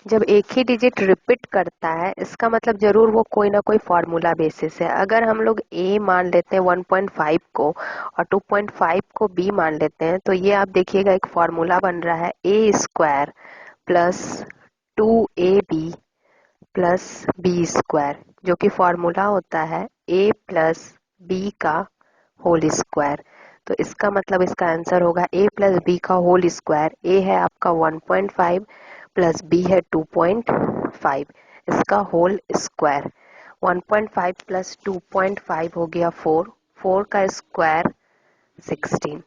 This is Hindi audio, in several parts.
जब एक ही डिजिट रिपीट करता है इसका मतलब जरूर वो कोई ना कोई फॉर्मूला बेसिस है। अगर हम लोग a मान लेते हैं 1.5 को और 2.5 को b मान लेते हैं तो ये आप देखिएगा एक फॉर्मूला बन रहा है a square plus 2ab plus B square, जो कि फॉर्मूला होता है a प्लस बी का होल स्क्वायर। तो इसका मतलब इसका आंसर होगा a प्लस बी का होल स्क्वायर। a है आपका 1.5 प्लस b है 2.5, इसका होल स्क्वायर। 1.5 प्लस 2.5 हो गया 4, 4 का स्क्वायर 16,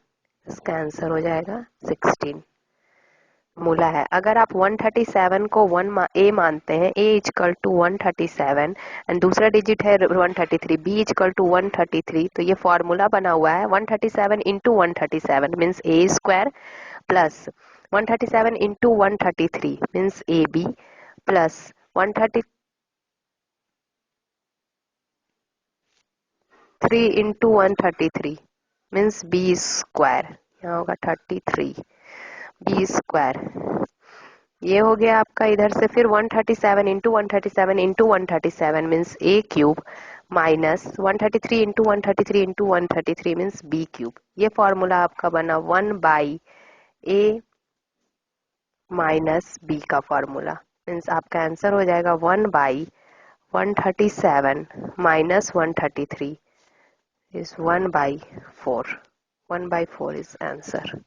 इसका आंसर हो जाएगा 16 मूला है। अगर आप 137 को a मानते हैं, a इजकल टू 137 एंड दूसरा डिजिट है 133, b इजकल टू 133, तो ये फॉर्मूला बना हुआ है 137 into 137 means a square plus 137 into 133 means A B plus 133 into 133 means B square, यहाँ होगा 33 बी स्क्वायर। ये हो गया आपका इधर से। फिर 137 into 137 into 137 means a cube minus 133 into 133 into 133 means b cube. ये फॉर्मूला आपका बना 1 बाई ए माइनस बी का फॉर्मूला मीन्स आपका आंसर हो जाएगा 1/137 माइनस 133 इज 1/4। 1/4 is answer.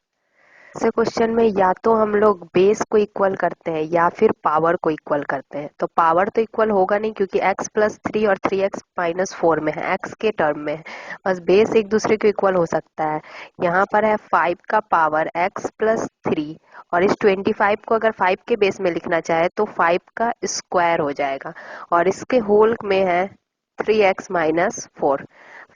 से क्वेश्चन में या तो हम लोग बेस को इक्वल करते हैं या फिर पावर को इक्वल करते हैं। तो पावर तो इक्वल होगा नहीं क्योंकि x प्लस 3 और 3x माइनस 4 में है, x के टर्म में है। बस बेस एक दूसरे को इक्वल हो सकता है। यहाँ पर है 5 का पावर x प्लस 3 और इस 25 को अगर 5 के बेस में लिखना चाहे तो 5 का स्क्वायर हो जाएगा और इसके होल में है 3x माइनस 4।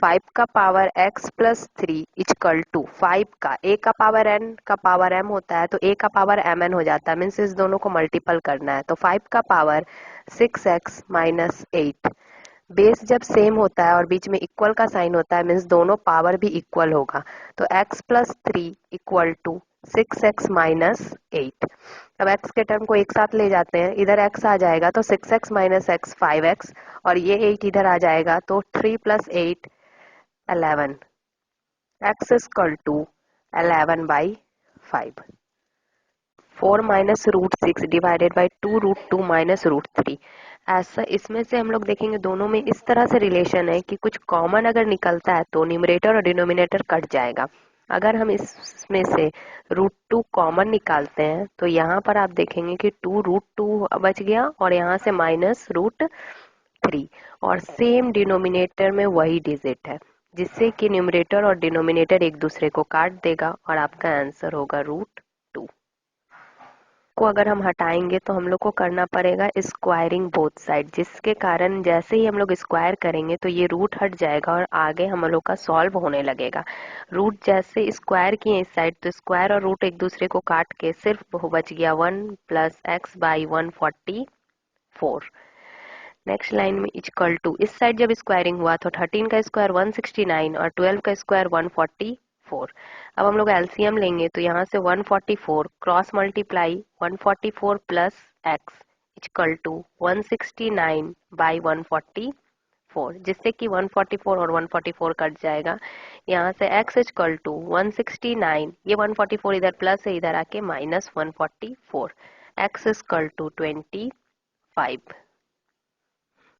5 का power x plus 3 equal to 5 का a का पावर n का पावर m होता है तो a का पावर mn हो जाता है, मीन्स इस दोनों को मल्टीपल करना है। तो 5 का पावर 6x माइनस 8। बेस जब सेम होता है और बीच में इक्वल का साइन होता है मीन्स दोनों पावर भी इक्वल होगा। तो x plus 3 equal to 6x minus 8। अब x के टर्म को एक साथ ले जाते हैं, इधर x आ जाएगा तो 6x माइनस x 5x और ये 8 इधर आ जाएगा तो 3 plus 8 11, x is equal to 11/5। 4 minus root 6 divided by 2 root 2 minus root 3। ऐसा इसमें से हम लोग देखेंगे दोनों में इस तरह से रिलेशन है कि कुछ कॉमन अगर निकलता है तो न्यूमरेटर और डिनोमिनेटर कट जाएगा। अगर हम इसमें से रूट 2 कॉमन निकालते हैं तो यहाँ पर आप देखेंगे कि 2 रूट 2 बच गया और यहाँ से माइनस रूट 3 और सेम डिनोमिनेटर में वही डिजिट है जिससे कि न्यूमरेटर और डिनोमिनेटर एक दूसरे को काट देगा और आपका आंसर होगा रूट 2। को अगर हम हटाएंगे तो हम लोग को करना पड़ेगा स्क्वायरिंग बोथ साइड, जिसके कारण जैसे ही हम लोग स्क्वायर करेंगे तो ये रूट हट जाएगा और आगे हम लोग का सॉल्व होने लगेगा। रूट जैसे स्क्वायर किए इस साइड तो स्क्वायर और रूट एक दूसरे को काट के सिर्फ बच गया 1 plus x by 144। Next line में इक्वल टू इस साइड जब स्क्वायरिंग हुआ तो 13 का स्क्वायर 169 और 12 का स्क्वायर 144। अब हम लोग एलसीएम लेंगे तो यहाँ से 144 cross multiply 144 plus X equal to 169 by 144, जिससे कि 144 और 144 कट जाएगा। यहाँ से x इक्वल टू 169, ये 144 इधर प्लस है इधर आके माइनस 144, x इक्वल टू 25।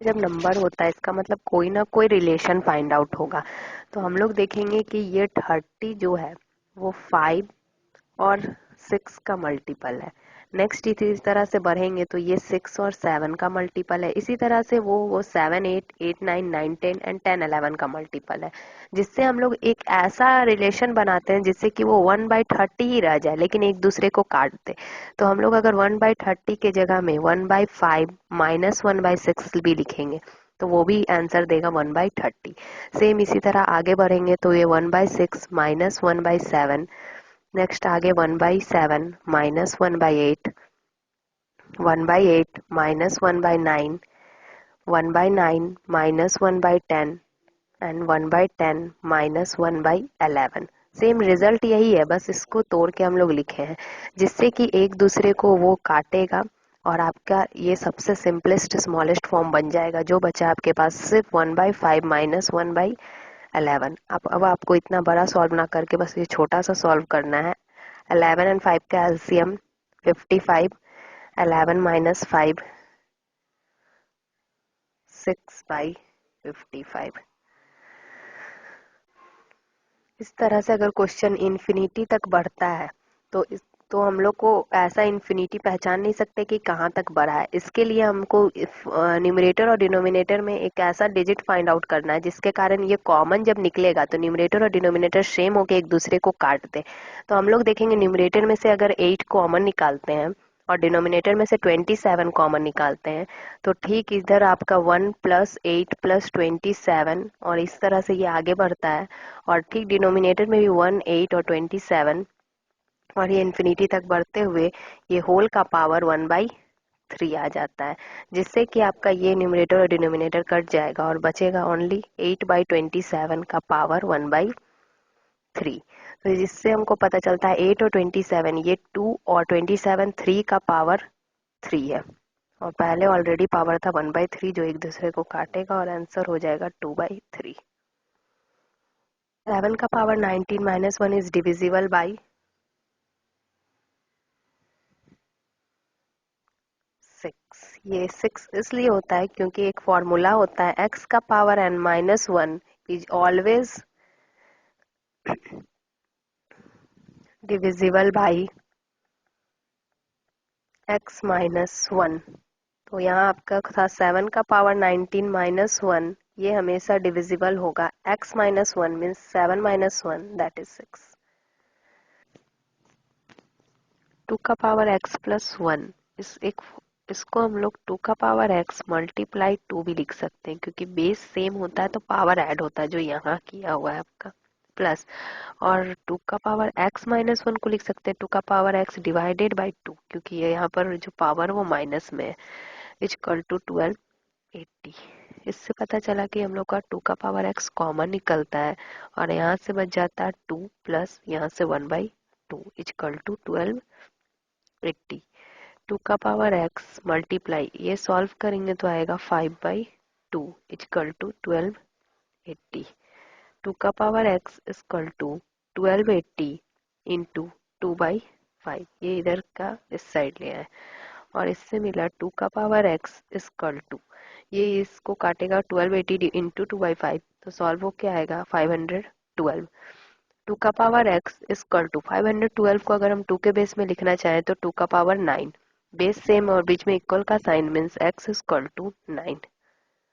जब नंबर होता है इसका मतलब कोई ना कोई रिलेशन फाइंड आउट होगा। तो हम लोग देखेंगे कि ये 30 जो है वो 5 और 6 का मल्टीपल है। नेक्स्ट इस तरह से बढ़ेंगे तो ये 6 और 7 का मल्टीपल है। इसी तरह से वो 7 8 8 9 9 10 एंड 10 11 का मल्टीपल है, जिससे हम लोग एक ऐसा रिलेशन बनाते हैं जिससे कि वो 1/30 ही रह जाए लेकिन एक दूसरे को काट दे। तो हम लोग अगर 1/30 के जगह में 1/5 माइनस 1/6 भी लिखेंगे तो वो भी आंसर देगा 1/30। सेम इसी तरह आगे बढ़ेंगे तो ये 1/6 माइनस 1/7, नेक्स्ट आगे 1/7 minus 1/8, 1/8 minus 1/9, 1/9 minus 1/10 and 1/10 minus 1/11। Same result यही है, बस इसको तोड़ के हम लोग लिखे हैं जिससे कि एक दूसरे को वो काटेगा और आपका ये सबसे सिंपलेस्ट स्मॉलेस्ट फॉर्म बन जाएगा, जो बचा आपके पास सिर्फ 1/5 माइनस 1/11। अब आपको इतना बड़ा सॉल्व ना करके बस ये छोटा सा सॉल्व करना है। 11 एंड 5 का एलसीएम 55, 11 माइनस 5 6/55। इस तरह से अगर क्वेश्चन इन्फिनिटी तक बढ़ता है तो हम लोग को ऐसा इन्फिनिटी पहचान नहीं सकते कि कहाँ तक बढ़ा है। इसके लिए हमको न्यूमरेटर और डिनोमिनेटर में एक ऐसा डिजिट फाइंड आउट करना है जिसके कारण ये कॉमन जब निकलेगा तो न्यूमरेटर और डिनोमिनेटर सेम होके एक दूसरे को काट दे। तो हम लोग देखेंगे न्यूमरेटर में से अगर 8 कॉमन निकालते हैं और डिनोमिनेटर में से 27 कॉमन निकालते हैं तो ठीक इधर आपका 1 + 8 + 27 और इस तरह से ये आगे बढ़ता है। और ठीक डिनोमिनेटर में भी 1, 8 और 27 और ये इन्फिनिटी तक बढ़ते हुए ये होल का पावर 1/3 आ जाता है, जिससे कि आपका ये न्यूमरेटर और डिनोमिनेटर कट जाएगा और बचेगा ओनली 8/27 का पावर 1/3। तो जिससे हमको पता चलता है 8 और 27 ये 2 और 27 3 का पावर 3 है। और पहले ऑलरेडी पावर था 1/3 जो एक दूसरे को काटेगा और आंसर हो जाएगा 2/3। 7 का power 19 minus 1 is divisible by 6। ये 6 इसलिए होता है क्योंकि एक फॉर्मूला होता है x का power n minus 1 is always divisible by x minus 1। तो यहाँ आपका था 7 का पावर 19 माइनस 1, ये हमेशा डिविजिबल होगा x minus 1 means 7 minus 1 that is 6। 2 का पावर x प्लस 1 इसको हम लोग 2 का पावर x मल्टीप्लाई 2 भी लिख सकते हैं क्योंकि बेस सेम होता है तो पावर ऐड होता है जो यहाँ किया हुआ है आपका प्लस। और 2 का पावर x माइनस 1 को लिख सकते हैं 2 का पावर x डिवाइडेड बाई 2 क्योंकि ये यहाँ पर जो पावर वो माइनस में है इक्वल टू 1280। इससे पता चला कि हम लोग का 2 का पावर x कॉमन निकलता है और यहाँ से बच जाता है 2 प्लस यहाँ से 1/2 इक्वल टू 1280। 2 का पावर x मल्टीप्लाई ये सॉल्व करेंगे तो आएगा 5/2 इक्वल टू 1280। 2 का power x equal to 1280 into 2/5 ये इधर का इस साइड ले आए और इससे मिला 2 का पावर x इक्वल टू ये इसको काटेगा 1280 इंटू 2/5 तो सॉल्व हो क्या आएगा 512। 2 का पावर x इक्वल टू 512 को अगर हम 2 के बेस में लिखना चाहें तो 2 का पावर 9 बेस सेम और बीच में इक्वल का sign means x equal to 9।